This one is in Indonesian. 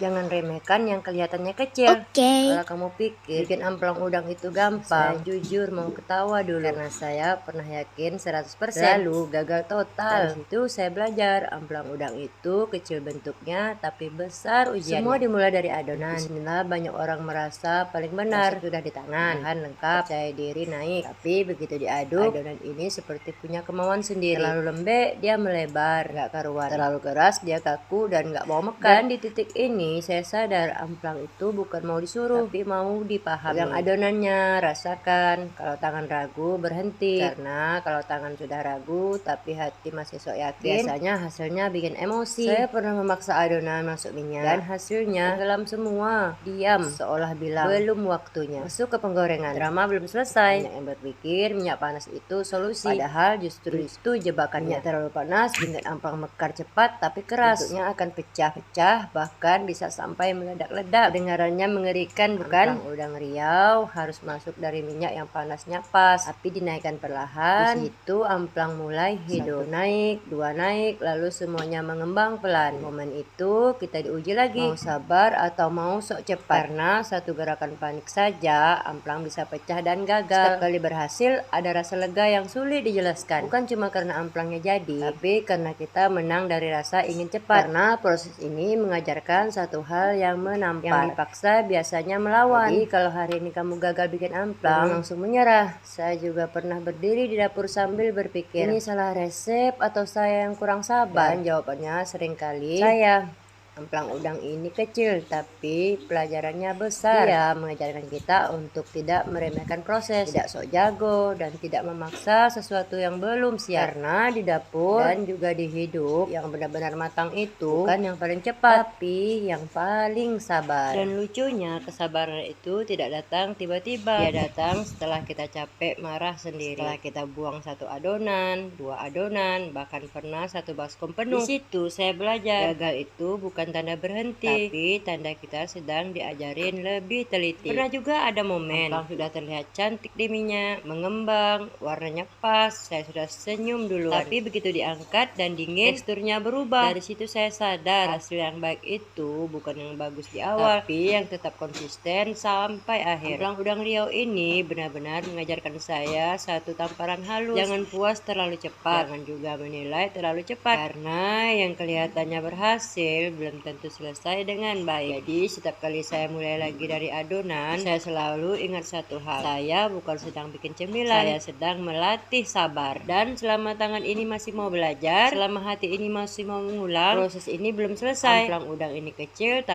Jangan remehkan yang kelihatannya kecil. Oke. Kalau kamu pikir bikin amplang udang itu gampang, saya jujur mau ketawa dulu karena saya pernah yakin 100% lalu gagal total. Dari situ saya belajar amplang udang itu kecil bentuknya tapi besar ujiannya. Semua dimulai dari adonan. Bismillah, banyak orang merasa paling benar. Sudah di tangan, bahan lengkap, percaya diri naik. Tapi begitu diaduk, adonan ini seperti punya kemauan sendiri. Terlalu lembek dia melebar, nggak karuan. Terlalu keras dia kaku dan nggak mau mekat. Dan di titik ini saya sadar amplang itu bukan mau disuruh, tapi mau dipahami. Pegang adonannya, rasakan. Kalau tangan ragu, berhenti. Karena kalau tangan sudah ragu tapi hati masih sok yakin, biasanya hasilnya bikin emosi. Saya pernah memaksa adonan masuk minyak dan hasilnya tenggelam semua. Diam, seolah bilang belum waktunya. Masuk ke penggorengan. Drama belum selesai. Banyak yang berpikir minyak panas itu solusi. Padahal justru itu jebakannya. Minyak terlalu panas bikin amplang mekar cepat tapi keras. Bentuknya akan pecah-pecah, bahkan bisa sampai meledak-ledak. Kedengarannya mengerikan, bukan? Amplang udang Riau harus masuk dari minyak yang panasnya pas, api dinaikkan perlahan. Di situ amplang mulai hidup. 1 naik, 2 naik, lalu semuanya mengembang pelan. Momen itu kita diuji lagi, mau sabar atau mau sok cepat. Karena satu gerakan panik saja amplang bisa pecah dan gagal. Setiap kali berhasil ada rasa lega yang sulit dijelaskan. Bukan cuma karena amplangnya jadi, tapi karena kita menang dari rasa ingin cepat. Karena proses ini mengajarkan satu hal yang menampar. Yang dipaksa biasanya melawan. Jadi kalau hari ini kamu gagal bikin amplang, langsung menyerah. Saya juga pernah berdiri di dapur sambil berpikir, ini salah resep atau saya yang kurang sabar? Dan jawabannya seringkali saya. Amplang udang ini kecil, tapi pelajarannya besar. Dia mengajarkan kita untuk tidak meremehkan proses, tidak sok jago, dan tidak memaksa sesuatu yang belum siap. Karena di dapur dan juga di hidup, yang benar-benar matang itu bukan yang paling cepat, tapi yang paling sabar. Dan lucunya, kesabaran itu tidak datang tiba-tiba. Dia datang setelah kita capek marah sendiri. Setelah kita buang 1 adonan, 2 adonan, bahkan pernah 1 baskom penuh. Di situ saya belajar, gagal itu bukan tanda berhenti, tapi tanda kita sedang diajarin lebih teliti. Pernah juga ada momen amplang sudah terlihat cantik di minyak, mengembang, warnanya pas, saya sudah senyum duluan. Tapi begitu diangkat dan dingin, teksturnya berubah. Dari situ saya sadar hasil yang baik itu bukan yang bagus di awal, tapi yang tetap konsisten sampai akhir. Amplang udang Riau ini benar-benar mengajarkan saya satu tamparan halus. Jangan puas terlalu cepat, jangan juga menilai terlalu cepat, karena yang kelihatannya berhasil belum tentu selesai dengan baik. Jadi setiap kali saya mulai lagi dari adonan, saya selalu ingat satu hal, saya bukan sedang bikin cemilan, saya sedang melatih sabar. Dan selama tangan ini masih mau belajar, selama hati ini masih mau mengulang, proses ini belum selesai. Amplang udang ini kecil